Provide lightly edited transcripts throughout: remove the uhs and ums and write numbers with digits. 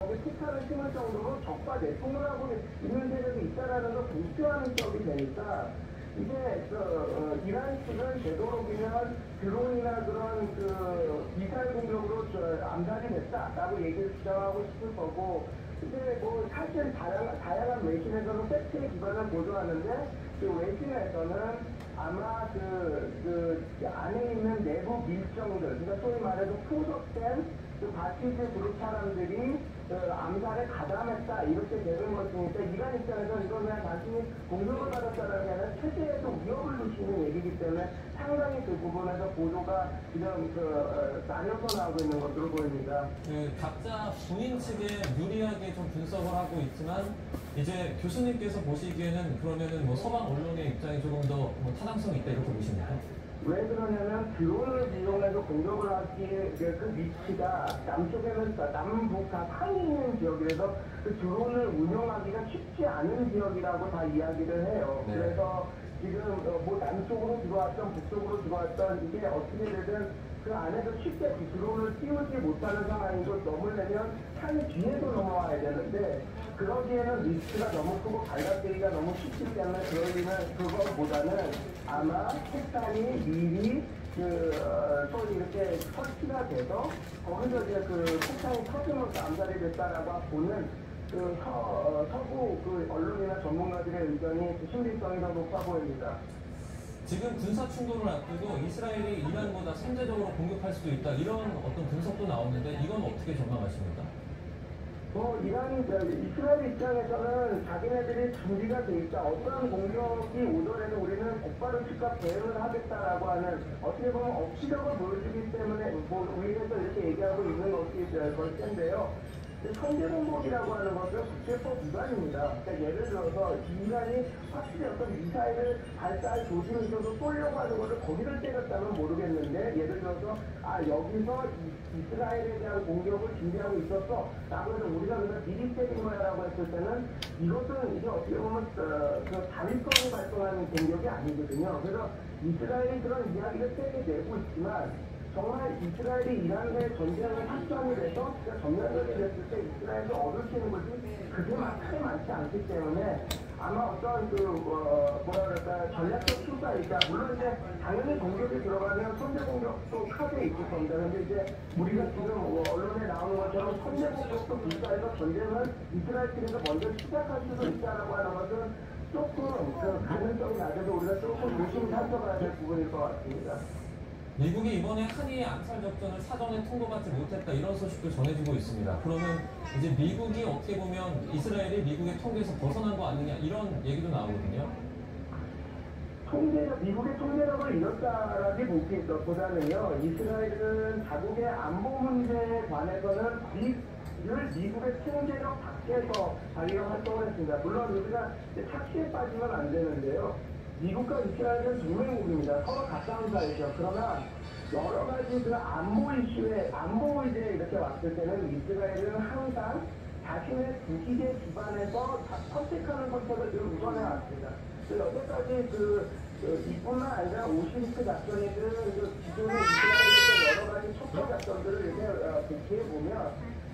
피타를 심을 정도로 적과 내통을 하고 있는 세력이 있다라는 걸 불쾌하는 점이 되니까 이제 이란 측은 되도록이면 드론이나 그런 미사일 공격으로 암살이 됐다라고 얘기를 주장하고 싶을 거고 이제 뭐 사실 다양한 외신에서는 팩트에 기반을 보도하는데 그 외신에서는 아마 그 안에 있는 내부 밀정들, 그러니까 소위 말해서 포섭된 그 바티즈 그룹 사람들이 암살에 가담했다 이렇게 되는 것이니까 이란 입장에서 이건 그냥 단순히 공격을 받았다라는 게 아니라 체제에도 위협을 주시는 얘기이기 때문에 상당히 그 부분에서 보도가 지금 나뉘어서 나오고 있는 것으로 보입니다. 각자 본인 측에 유리하게 좀 분석을 하고 있지만 이제 교수님께서 보시기에는 그러면은 뭐 서방 언론의 입장이 조금 더 타당성이 있다 이렇게 보십니까? 왜 그러냐면 드론을 이용해서 공격을 하기에 그 위치가 남쪽에는 남북 다 산이 있는 지역이라서 그 드론을 운영하기가 쉽지 않은 지역이라고 다 이야기를 해요. 네. 그래서 지금 뭐 남쪽으로 들어왔던 북쪽으로 들어왔던 이게 어떻게 되든 그 안에서 쉽게 드론을 띄우지 못하는 상황이고 넘으려면 산 뒤에도 넘어와야 되는데 그러기에는 리스크가 너무 크고 발각되기가 너무 쉽기 때문에 그것보다는 아마 폭탄이 미리 소위 이렇게 설치가 돼서 거기서 이제 그 폭탄이 터지면서 암살이 됐다라고 보는 서구 언론이나 전문가들의 의견이 신빙성이 더 높아 보입니다. 지금 군사 충돌을 앞두고 이스라엘이 이란보다 선제적으로 공격할 수도 있다 이런 어떤 분석도 나오는데 이건 어떻게 전망하십니까? 이스라엘 입장에서는 자기네들이 준비가 돼 있다. 어떤 공격이 오더라도 우리는 곧바로 즉각 대응을 하겠다라고 하는 어떻게 보면 억지력을 보여주기 때문에 우리에서 이렇게 얘기하고 있는 것일 텐데요. 선제공격이라고 하는 것은 국제법 위반입니다. 그러니까 예를 들어서 이란이 확실히 어떤 미사일을 발사할 조짐이 있어서 쏘려고 하는 것을 거기를 때렸다면 모르겠는데 예를 들어서 여기서 이스라엘에 대한 공격을 준비하고 있었어 라고 해서 우리가 그냥 미리 때린 거야 라고 했을 때는 이것은 이게 어떻게 보면 자위성이 발동하는 공격이 아니거든요. 그래서 이스라엘이 그런 이야기를 세게 내고 있지만 정말 이스라엘이 이란과의 전쟁을 확정이 돼서 전면전이 됐을 때 이스라엘도 얻을 수 있는 것이 그게 크게 많지 않기 때문에 아마 어떤 전략적 수사이자 물론 이제 당연히 공격이 들어가면 선제 공격도 카드에 있을 겁니다. 그런데 이제 우리가 지금 언론에 나오는 것처럼 선제 공격도 불사해서 전쟁을 이스라엘 측에서 먼저 시작할 수도 있다라고 하는 것은 조금 가능성이 낮아서 우리가 조금 조심히 살펴봐야 될 부분일 것 같습니다. 미국이 이번에 한이의 암살 작전을 사전에 통보받지 못했다 이런 소식도 전해지고 있습니다. 그러면 이제 미국이 어떻게 보면 이스라엘이 미국의 통제에서 벗어난 거 아니냐 이런 얘기도 나오거든요. 미국의 통제력을 잃었다라기보다는요. 이스라엘은 자국의 안보 문제에 관해서는 미국의 통제력 밖에서 자기가 활동을 했습니다. 물론 우리가 착시에 빠지면 안 되는데요. 미국과 이스라엘은 동맹국입니다. 서로 가까운 사이죠. 그러나 여러 가지 안보 이슈에 이렇게 왔을 때는 이스라엘은 항상 자신의 국익에 기반해서 선택하는 선택을 늘 우선해 왔습니다. 여태까지 이뿐만 아니라 오시리크 작전이든 기존의 이스라엘에서 여러 가지 척도 작전들을 이렇게 복귀해 보면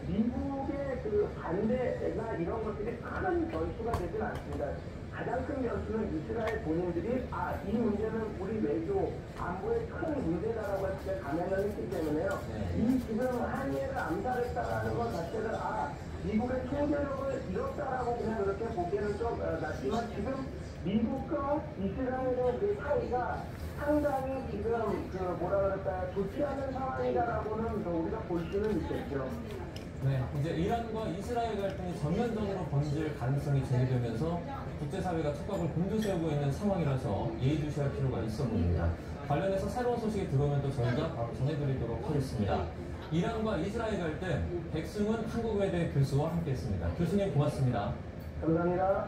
미국의 반대나 이런 것들이 큰 변수가 되진 않습니다. 가장 큰 변수는 이스라엘 본인들이 이 문제는 우리 외교 안보의 큰 문제다라고 했을 때 감행을 했기 때문에요. 이 지금 한이를 암살했다라는 것 자체를 미국의 통제력을 잃었다라고 그냥 그렇게 보기에는 좀 낮지만 지금 미국과 이스라엘의 그 사이가 상당히 지금 좋지 않은 상황이다라고는 우리가 볼 수는 있겠죠. 네, 이제 이란과 이스라엘 갈등이 전면전으로 번질 가능성이 제기되면서 국제사회가 촉각을 곤두세우고 있는 상황이라서 예의주시할 필요가 있어 보입니다. 관련해서 새로운 소식이 들어오면 또 저희가 바로 전해드리도록 하겠습니다. 이란과 이스라엘 갈등, 백승훈 한국외대 교수와 함께했습니다. 교수님 고맙습니다. 감사합니다.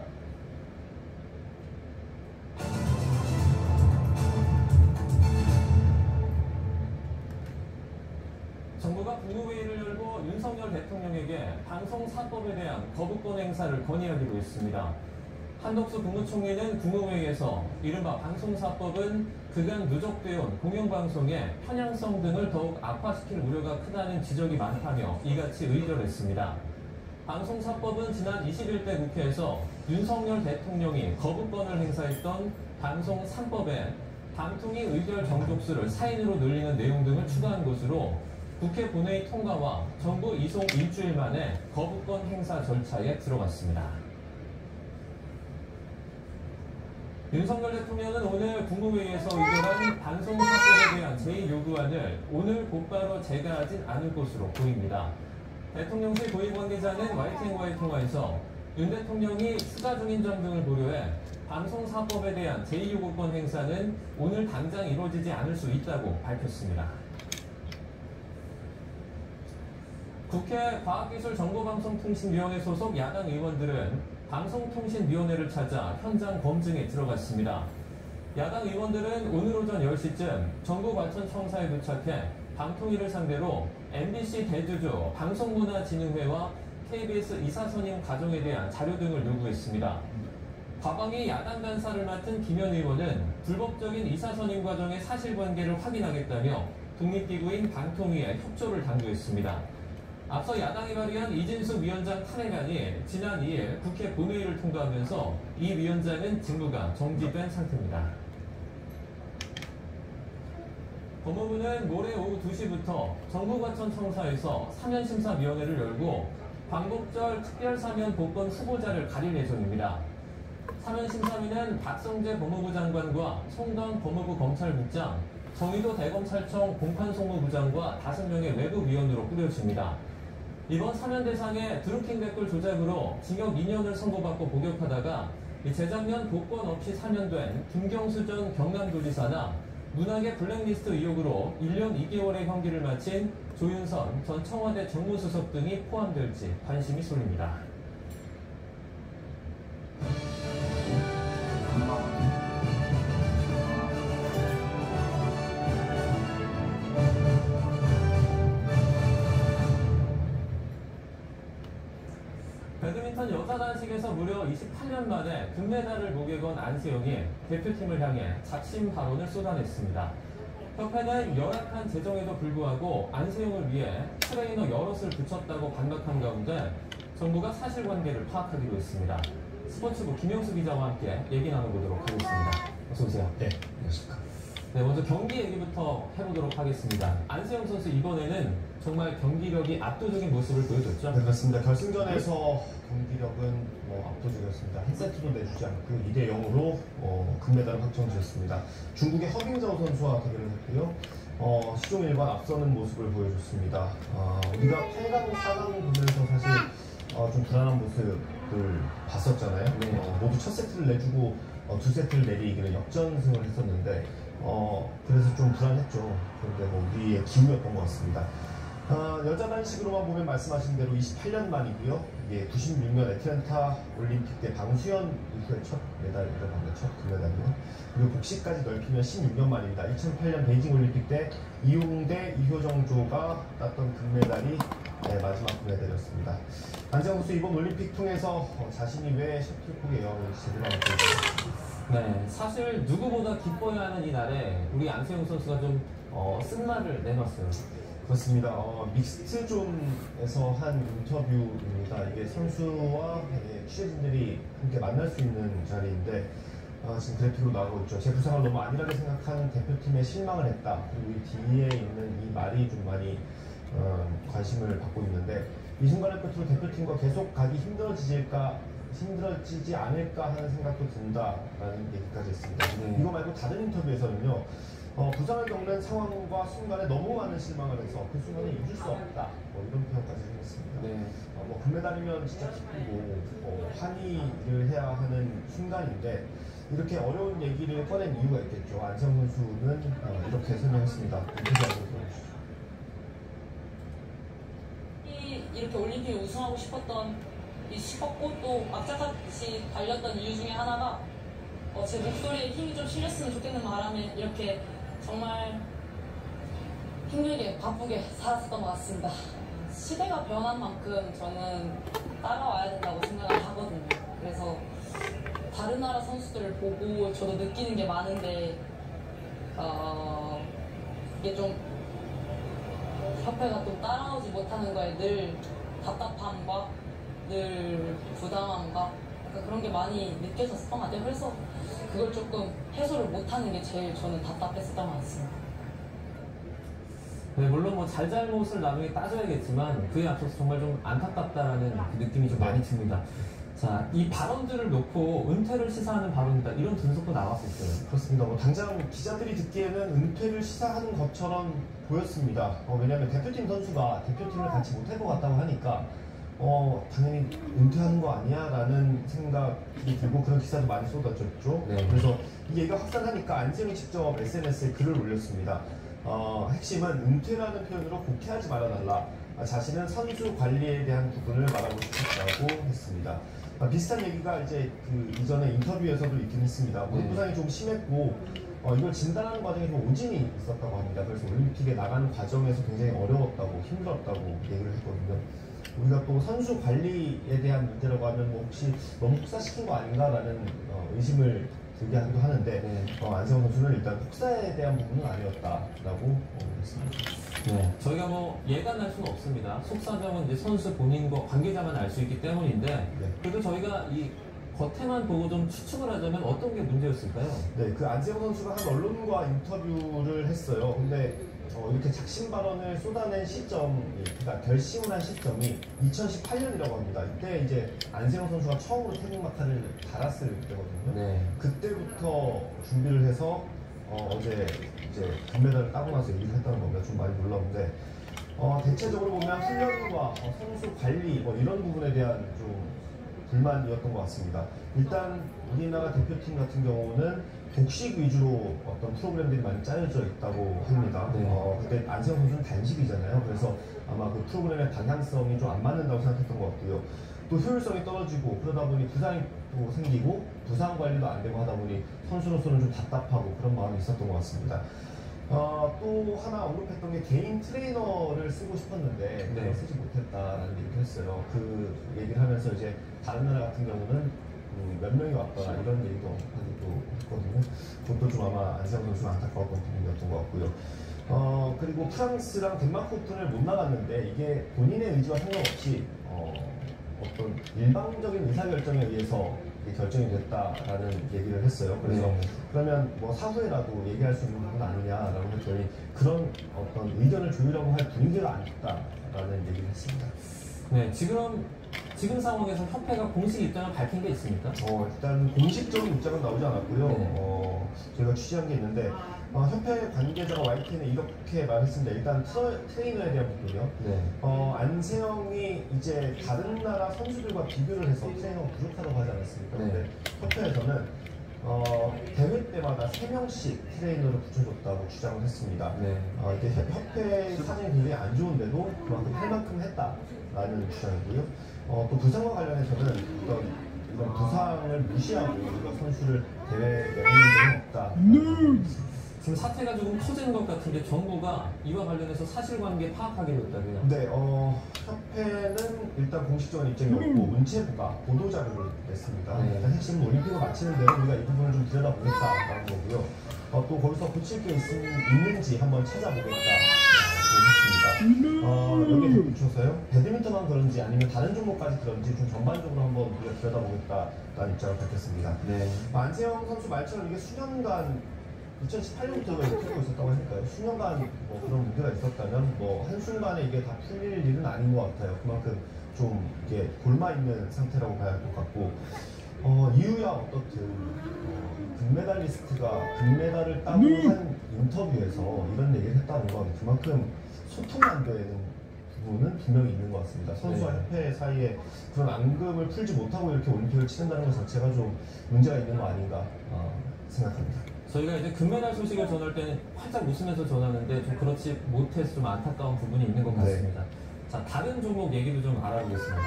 정부가 국무회의를 열고 윤석열 대통령에게 방송사법에 대한 거부권 행사를 건의하기로 했습니다. 한덕수 국무총리는 국무회의에서 이른바 방송사법은 그간 누적되어 온 공영방송의 편향성 등을 더욱 악화시킬 우려가 크다는 지적이 많다며 이같이 의결했습니다. 방송사법은 지난 21대 국회에서 윤석열 대통령이 거부권을 행사했던 방송 3법에 방통위 의결 정족수를 4인으로 늘리는 내용 등을 추가한 것으로 국회 본회의 통과와 정부 이송 일주일 만에 거부권 행사 절차에 들어갔습니다. 윤석열 대통령은 오늘 국무회의에서 의결한 방송사법에 대한 제2요구안을 오늘 곧바로 제거하진 않을 것으로 보입니다. 대통령실 고위 관계자는 YTN과의 통화에서 윤 대통령이 추가 중인 점 등을 고려해 방송사법에 대한 제2요구권 행사는 오늘 당장 이루어지지 않을 수 있다고 밝혔습니다. 국회 과학기술정보방송통신위원회 소속 야당 의원들은 방송통신위원회를 찾아 현장 검증에 들어갔습니다. 야당 의원들은 오늘 오전 10시쯤 정부과천청사에 도착해 방통위를 상대로 MBC 대주주 방송문화진흥회와 KBS 이사선임 과정에 대한 자료 등을 요구했습니다. 과방위 야당 간사를 맡은 김현 의원은 불법적인 이사선임 과정의 사실관계를 확인하겠다며 독립기구인 방통위에 협조를 당부했습니다. 앞서 야당이 발의한 이진숙 위원장 탄핵안이 지난 2일 국회 본회의를 통과하면서 이 위원장은 직무가 정지된 상태입니다. 법무부는 모레 오후 2시부터 정부과천청사에서 사면심사위원회를 열고 광복절 특별사면 복권 후보자를 가릴 예정입니다. 사면심사위는 박성재 법무부 장관과 송던 법무부 검찰국장, 정의도 대검찰청 공판송무부장과 5명의 외부위원으로 꾸려집니다. 이번 사면 대상에 드루킹 댓글 조작으로 징역 2년을 선고받고 복역하다가 재작년 복권 없이 사면된 김경수 전 경남도지사나 문학의 블랙리스트 의혹으로 1년 2개월의 형기를 마친 조윤선 전 청와대 정무수석 등이 포함될지 관심이 쏠립니다. 배드민턴 여자 단식에서 무려 28년 만에 금메달을 목에 건 안세영이 대표팀을 향해 작심 발언을 쏟아냈습니다. 협회는 열악한 재정에도 불구하고 안세영을 위해 트레이너 여럿을 붙였다고 반박한 가운데 정부가 사실관계를 파악하기로 했습니다. 스포츠부 김영수 기자와 함께 얘기 나눠보도록 하겠습니다. 어서 오세요. 네, 안녕하십니까. 네, 먼저 경기 얘기부터 해보도록 하겠습니다. 안세영 선수 이번에는 정말 경기력이 압도적인 모습을 보여줬죠? 네, 그렇습니다. 결승전에서 경기력은 압도적이었습니다. 한 세트도 내주지 않고 2대 0으로 금메달을 확정지었습니다. 중국의 허빙자오 선수와 대결을 했고요. 시종 일관 앞서는 모습을 보여줬습니다. 우리가 8강, 4강 보면서 사실 좀 불안한 모습을 봤었잖아요. 네. 모두 첫 세트를 내주고 두 세트를 내리기는 역전승을 했었는데 그래서 좀 불안했죠. 그런데 우리의 기우였던 것 같습니다. 여자 단식으로만 보면 말씀하신 대로 28년 만이고요. 이게 96년 애틀랜타 올림픽 때 방수현 이후에 첫 메달이라고 합니다. 첫 금메달이요. 그리고 복식까지 넓히면 16년 만입니다. 2008년 베이징 올림픽 때 이용대, 이효정조가 땄던 금메달이 마지막 금메달이었습니다. 안세영 선수 이번 올림픽 통해서 자신이 왜 셔틀콕의 여왕을 제대로 하고 있습니다. 네, 사실 누구보다 기뻐야 하는 이 날에 우리 안세영 선수가 좀 쓴말을 내놨어요. 그렇습니다. 믹스트존에서 한 인터뷰입니다. 이게 선수와 취재진들이 함께 만날 수 있는 자리인데 지금 그래픽으로 나오고 있죠. 제 부상을 너무 안일하게 생각하는 대표팀에 실망을 했다. 그리고 이 뒤에 있는 이 말이 좀 많이 관심을 받고 있는데 이 순간을 끝으로 대표팀과 계속 가기 힘들어지지 않을까 하는 생각도 든다라는 얘기까지 했습니다. 이거 말고 다른 인터뷰에서는요. 부상을 겪는 상황과 순간에 너무 많은 실망을 해서 그 순간을 잊을 수 없다. 이런 표현까지 했습니다. 네. 금메달이면 진짜 기쁘고 환희를 해야 하는 순간인데 이렇게 어려운 얘기를 꺼낸 이유가 있겠죠. 안세영 선수는 이렇게 설명했습니다. 이렇게 올림픽 우승하고 싶었고 또 악착같이 달렸던 이유 중에 하나가 제 목소리에 힘이 좀 실렸으면 좋겠는 바람에 이렇게 정말 힘들게 바쁘게 살았었던 것 같습니다. 시대가 변한 만큼 저는 따라와야 된다고 생각을 하거든요. 그래서 다른 나라 선수들을 보고 저도 느끼는 게 많은데 이게 좀 협회가 또 따라오지 못하는 거에 늘 답답함과 늘 부당함과 약간 그런 게 많이 느껴졌었던 것 같아요. 그래서 그걸 조금 해소를 못하는 게 제일 저는 답답했었던 것 같습니다. 네, 물론 뭐 잘잘못을 나중에 따져야겠지만 그에 앞서서 정말 좀 안타깝다라는 그 느낌이 좀 많이 듭니다. 자, 이 발언들을 놓고 은퇴를 시사하는 발언이다 이런 분석도 나왔었어요. 그렇습니다. 뭐 당장 기자들이 듣기에는 은퇴를 시사하는 것처럼 보였습니다. 왜냐하면 대표팀 선수가 대표팀을 같이 못할 것 같다고 하니까 당연히 은퇴하는 거 아니야? 라는 생각이 들고 그런 기사도 많이 쏟아졌죠. 네. 그래서 이 얘기가 확산하니까 안지영이 직접 SNS에 글을 올렸습니다. 핵심은 은퇴라는 표현으로 곡해하지 말아달라. 자신은 선수 관리에 대한 부분을 말하고 싶다고 했습니다. 비슷한 얘기가 이제 그 이전에 인터뷰에서도 있긴 했습니다. 무릎 부상이 좀 심했고 이걸 진단하는 과정에 좀 오진이 있었다고 합니다. 그래서 올림픽에 나가는 과정에서 굉장히 어려웠다고 힘들었다고 얘기를 했거든요. 우리가 또 선수 관리에 대한 문제라고 하면 뭐 혹시 너무 혹사시킨 거 아닌가라는 의심을 들게 하기도 하는데 안세영 선수는 일단 혹사에 대한 부분은 아니었다라고 했습니다. 네, 저희가 뭐 예단할 수는 없습니다. 속사정은 이제 선수 본인과 관계자만 알 수 있기 때문인데 그래도 저희가 이 겉에만 보고 좀 추측을 하자면 어떤 게 문제였을까요? 네, 그 안세영 선수가 한 언론과 인터뷰를 했어요. 근데 이렇게 작심 발언을 쏟아낸 시점이, 그러니까 결심을 한 시점이 2018년이라고 합니다. 이때 이제 안세영 선수가 처음으로 태극마카를 달았을 때거든요. 네. 그때부터 준비를 해서 어제 이제 금메달을 따고 나서 얘기를 했다는 겁니다. 좀 많이 놀라운데 대체적으로 보면 훈련과 선수 관리 뭐 이런 부분에 대한 좀 불만이었던 것 같습니다. 일단 우리나라 대표팀 같은 경우는 복식 위주로 어떤 프로그램들이 많이 짜여져 있다고 합니다. 그때 안세영 선수는 단식이잖아요. 그래서 아마 그 프로그램의 방향성이 좀 안 맞는다고 생각했던 것 같고요. 또 효율성이 떨어지고 그러다 보니 부상이 또 생기고 부상 관리도 안 되고 하다 보니 선수로서는 좀 답답하고 그런 마음이 있었던 것 같습니다. 또 하나 언급했던 게 개인 트레이너를 쓰고 싶었는데 그걸 쓰지 못했다라는 얘기를 했어요. 그 얘기를 하면서 이제 다른 나라 같은 경우는 몇 명이 왔거나 이런 얘기도 하기도 했거든요. 그것도 좀 아마 안세영 선수는 안타까웠던 부분이었던 것 같고요. 그리고 프랑스랑 덴마크 오픈을 못 나갔는데 이게 본인의 의지와 상관없이 어떤 일방적인 의사결정에 의해서 결정이 됐다라는 얘기를 했어요. 그래서 그러면 뭐 사후에라도 얘기할 수 있는 부분 아니냐라고 했더니 그런 어떤 의견을 조율하고 할 분위기가 아니었다라는 얘기를 했습니다. 네, 지금 상황에서 협회가 공식 입장을 밝힌 게 있습니까? 일단 공식적인 입장은 나오지 않았고요. 저희가 취재한 게 있는데 협회 관계자가 YTN에 이렇게 말했습니다. 일단 트레이너에 대한 부분이요. 안세영이 이제 다른 나라 선수들과 비교를 해서 트레이너가 부족하다고 하지 않았습니까? 근데 협회에서는 대회 때마다 3명씩 트레이너를 붙여줬다고 주장을 했습니다. 이게 협회 사정이 굉장히 안 좋은데도 그만큼 할 만큼 했다라는 주장이고요. 또 부상과 관련해서는 이런 부상을 무시하고 우리가 선수를 대회에 내보낸 적은 없다. 지금 사태가 조금 커지는 것 같은데 정부가 이와 관련해서 사실관계 파악하기로 했다고요? 네, 협회는 일단 공식적인 입장이 없고 문체부가 보도자료를 냈습니다. 일단 핵심은 올림픽을 마치는 대로 우리가 이 부분을 좀 들여다보겠다라는 거고요. 또 거기서 고칠 게 있는지 한번 찾아보겠다. 했습니다. 여기에 붙여서요. 배드민턴만 그런지 아니면 다른 종목까지 그런지 좀 전반적으로 한번 우리가 들여다보겠다라는 입장을 밝혔습니다. 안세영 선수 말처럼 이게 수년간 2018년부터 이렇게 하고 있었다고 하니까요. 수년간 뭐 그런 문제가 있었다면 뭐 한순간에 이게 다 풀릴 일은 아닌 것 같아요. 그만큼 좀 이게 골마있는 상태라고 봐야 할 것 같고 이유야 어떻든 금메달리스트가 금메달을 따고 한 인터뷰에서 이런 얘기를 했다는 건 그만큼 소통이 안 되는 부분은 분명히 있는 것 같습니다. 선수와 협회 사이에 그런 앙금을 풀지 못하고 이렇게 올림픽을 치른다는 것 자체가 좀 문제가 있는 거 아닌가 생각합니다. 저희가 이제 금메달 소식을 전할 때는 활짝 웃으면서 전하는데 좀 그렇지 못해서 좀 안타까운 부분이 있는 것 같습니다. 자, 다른 종목 얘기도 좀 알아보겠습니다.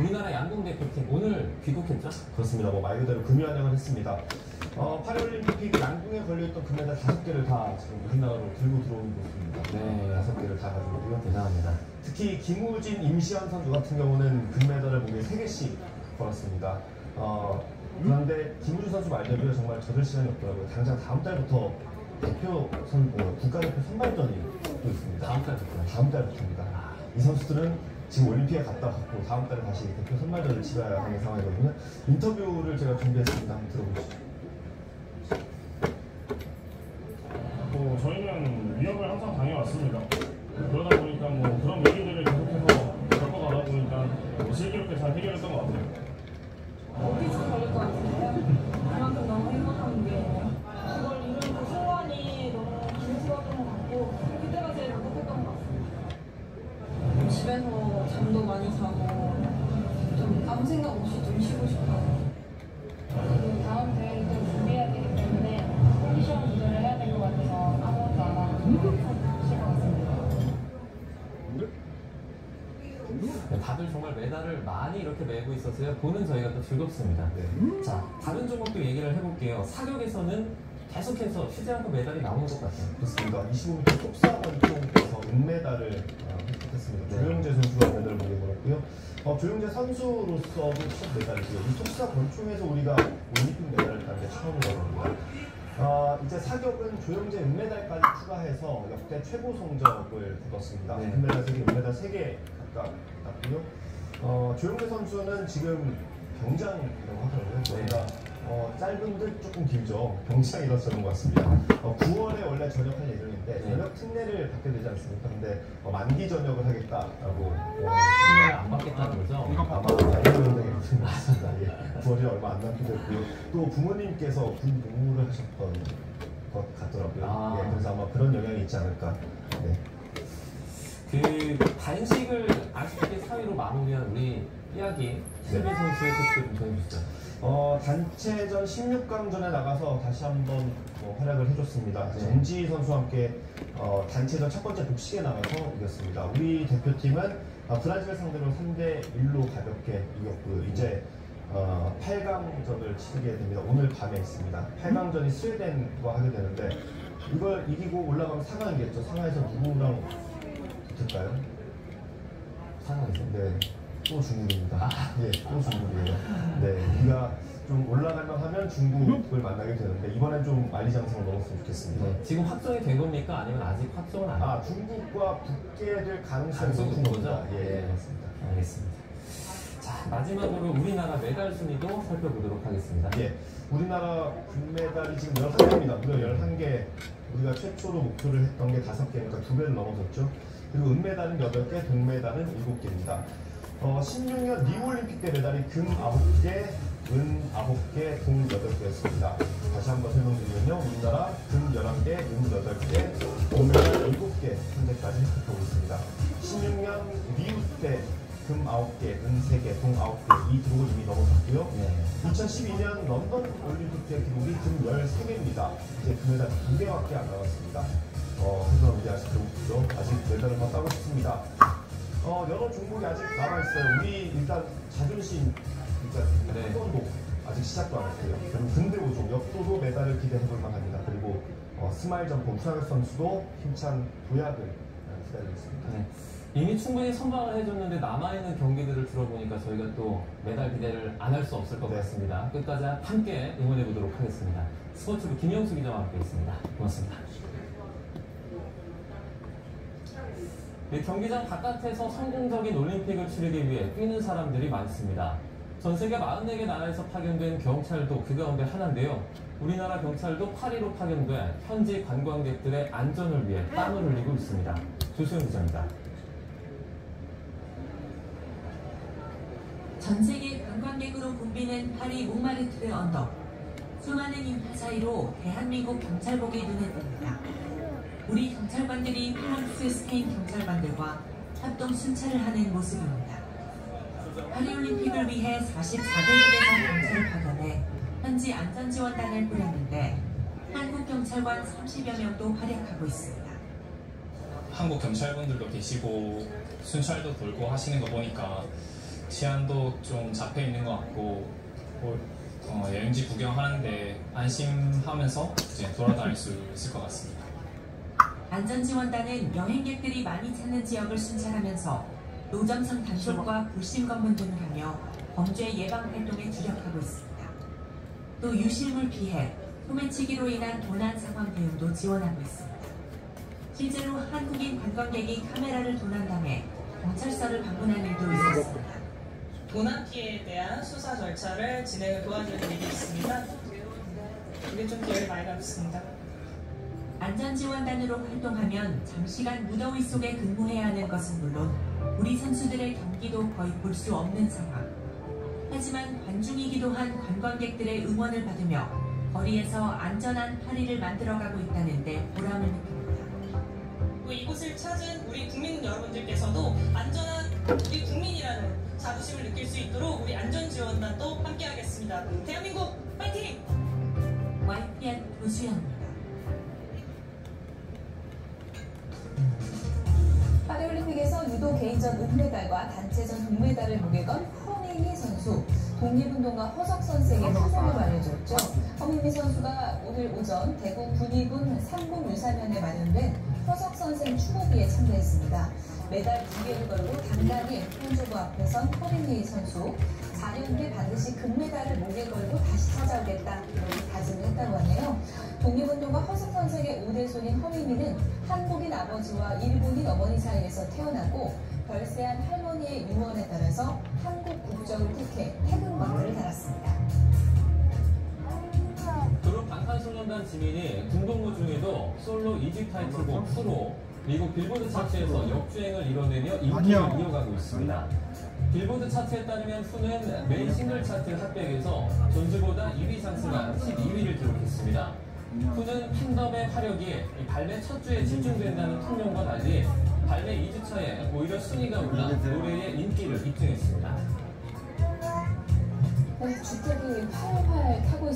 우리나라 양궁 대표팀 오늘 귀국했죠? 그렇습니다. 뭐 말 그대로 금유한양을 했습니다. 파리올림픽 양궁에 걸려있던 금메달 5개를 다 지금 우리나라로 들고 들어오는 모습입니다. 5개를 다 가지고요. 대단합니다. 특히 김우진, 임시완 선수 같은 경우는 금메달을 목에 3개씩 걸었습니다. 그런데 김우진 선수 말대로 정말 젖을 시간이 없더라고요. 당장 다음 달부터 국가대표 선발전이 또 있습니다. 다음 달부터요? 다음 달부터입니다. 이 선수들은 지금 올림픽에 갔다 왔고 다음 달에 다시 대표 선발전을 치러야 하는 상황이거든요. 인터뷰를 제가 준비했습니다. 한번 들어보시죠. 저희는 위협을 항상 당해왔습니다. 그러다 보니까 뭐 그런 위기들을 계속해서 겪어가다 보니까 슬기롭게 잘 해결했던 것 같아요. 어디서 걸릴 것 같은데요? 그만큼 너무 행복한 게 그걸 이룬 그 순간이 너무 길었던 것 같고 그때가 제일 행복했던 것 같습니다. 집에서 잠도 많이 자고 좀 아무 생각 없이 좀 쉬고 싶어요. 그리고 다음 대회를 또 준비해야 되기 때문에 컨디션 조절을 해야 될 것 같아서 아무것도 안 하고 쉴 것 같습니다. 다들 정말 메달을 많이 이렇게 메고 있어서요. 보는 저희가 또 즐겁습니다. 자, 다른 종목도 얘기를 해볼게요. 사격에서는 계속해서 쉬지 않고 메달이 나오는 것 같아요. 그렇습니다. 25m 톱사 권총에서 은메달을 획득했습니다. 조영재 선수가 메달을 목에 걸었고요. 조영재 선수로서도 첫 메달이고요. 이 톱사 권총에서 우리가 올림픽 메달을 딴 게 처음이라고 합니다. 이제 사격은 조영재 은메달까지 추가해서 역대 최고 성적을 거뒀습니다. 금메달 3개, 은메달 3개 각각 땄고요. 조영재 선수는 지금 병장이라고 하더라고요. 저희가 짧은 듯 조금 길죠. 병장이라서 저런 것 같습니다. 9월에 원래 전역할 예정인데 전역 특례를 받게 되지 않습니까? 근데 만기 전역을 하겠다라고 특례를 안 받겠다는 거죠? 아마 자유연맹에 무슨 것 같습니다. 9월이 얼마 안 남게 됐고요. 또 부모님께서 군 복무를 하셨던 것 같더라고요. 그래서 아마 그런 영향이 있지 않을까. 그 단식을 아쉽게 4위로 마무리한 우리 삐약이 세빈 선수의 소식을 좀 전해주시죠. 단체전 16강전에 나가서 다시 한번 활약을 해줬습니다. 정지 선수와 함께 단체전 첫 번째 복식에 나가서 이겼습니다. 우리 대표팀은 브라질 상대로 3대1로 가볍게 이겼고요. 이제 8강전을 치르게 됩니다. 오늘 밤에 있습니다. 8강전이 스웨덴과 하게 되는데 이걸 이기고 올라가면 4강이겠죠. 상하에서 누구랑 붙을까요? 상황에서? 네. 또 중국입니다. 또 중국이에요. 우리가 좀 올라갈만 하면 중국을 만나게 되는데 이번엔 좀 만리장성을 넘었으면 좋겠습니다. 지금 확정이 된 겁니까? 아니면 아직 확정은 안 돼요? 중국과 붙게 될 가능성이 높은 높은 거죠? 겁니다. 맞습니다. 알겠습니다. 자, 마지막으로 우리나라 메달 순위도 살펴보도록 하겠습니다. 우리나라 금메달이 지금 11개입니다. 무려 11개. 우리가 최초로 목표를 했던 게 5개니까 2배를 넘어섰죠. 그리고 은메달은 8개, 동메달은 7개입니다. 16년 리우올림픽 때 메달이 금 9개, 은 9개, 동 8개였습니다. 다시 한번 설명드리면요. 우리나라 금 11개, 은 8개, 동메달 7개 현재까지 획득하고 있습니다. 16년 리우 때 금 9개, 은 3개, 동 9개 이 기록을 이미 넘어섰고요. 2012년 런던 올림픽 때 기록이 금 13개입니다. 이제 금메달 2개밖에 안 남았습니다. 그래서 우리 아직 배고프죠. 아직 메달을 더 따고 싶습니다. 여러 종목이 아직 남아있어요. 우리 일단 자존심, 태권도 아직 시작도 안 했고요. 그리고 근대 오종, 역도도 메달을 기대해볼 만합니다. 그리고 스마일 점프 우상혁 선수도 힘찬 도약을 기다리고 있습니다. 이미 충분히 선방을 해줬는데 남아있는 경기들을 들어보니까 저희가 또 메달 기대를 안 할 수 없을 것 같습니다. 끝까지 함께 응원해보도록 하겠습니다. 스포츠부 김영수 기자와 함께 있습니다. 고맙습니다. 경기장 바깥에서 성공적인 올림픽을 치르기 위해 뛰는 사람들이 많습니다. 전 세계 44개 나라에서 파견된 경찰도 그 가운데 하나인데요. 우리나라 경찰도 파리로 파견돼 현지 관광객들의 안전을 위해 땀을 흘리고 있습니다. 조수영 기자입니다. 전 세계 관광객으로 붐비는 파리 몽마르트르 언덕. 수많은 인파 사이로 대한민국 경찰복이 눈에 띕니다. 우리 경찰관들이 프랑스, 스페인 경찰관들과 합동 순찰을 하는 모습입니다. 파리올림픽을 위해 44개국에서 경찰을 파견해 현지 안전지원단을 꾸렸는데 한국 경찰관 30여 명도 활약하고 있습니다. 한국 경찰분들도 계시고 순찰도 돌고 하시는 거 보니까 치안도 좀 잡혀 있는 것 같고 여행지 구경하는데 안심하면서 이제 돌아다닐 수 있을 것 같습니다. 안전지원단은 여행객들이 많이 찾는 지역을 순찰하면서 노점상 단속과 불심 검문 등을 하며 범죄 예방 활동에 주력하고 있습니다. 또 유실물 피해, 소매치기로 인한 도난 상황 대응도 지원하고 있습니다. 실제로 한국인 관광객이 카메라를 도난당해 경찰서를 방문한 일도 있었습니다. 도난 피해에 대한 수사 절차를 진행을 도와주는 일이 있습니다. 이게 좀 기억에 많이 남습니다. 안전지원단으로 활동하면 장시간 무더위 속에 근무해야 하는 것은 물론 우리 선수들의 경기도 거의 볼 수 없는 상황. 하지만 관중이기도 한 관광객들의 응원을 받으며 거리에서 안전한 파리를 만들어가고 있다는데 보람을 느낍니다. 이곳을 찾은 우리 국민 여러분들께서도 안전한 우리 국민이라는 자부심을 느낄 수 있도록 우리 안전지원단도 함께하겠습니다. 대한민국 파이팅! YPN 조수연입니다. 파리올림픽에서 유도 개인전 은메달과 단체전 동메달을 목에 건 허민희 선수. 독립운동가 허석 선생의 후손으로 알려졌죠. 허민희 선수가 오늘 오전 대구 군위군 삼국유사면에 마련된 허석 선생 추모비에 참가했습니다. 메달 2개를 걸고 단단히 홍조부 앞에 선 허민희 선수. 4년 뒤 반드시 금메달을 목에 걸고 다시 찾아오겠다 이렇게 다짐을 했다고 하네요. 독립운동가 허석 선생의 5대손인 허민희는 한국인 아버지와 일본인 어머니 사이에서 태어나고 별세한 할머니의 유언에 따라서 한국 국적을 택해 태극마크를 달았습니다. 그룹 방탄소년단 지민이 군복무 중에도 솔로 2집 타이틀곡 프로 미국 빌보드 차트에서 역주행을 이뤄내며 인기를 이어가고 있습니다. 빌보드 차트에 따르면 후는 메인 싱글 차트 핫백에서 존즈보다 2위 상승한 12위를 기록했습니다. 후는 팬덤의 화력이 발매 첫 주에 집중된다는 풍명과 달리 발매 2주차에 오히려 순위가 올라 노래의 인기를 입증했습니다. 주택이 활활 타고 있습니다.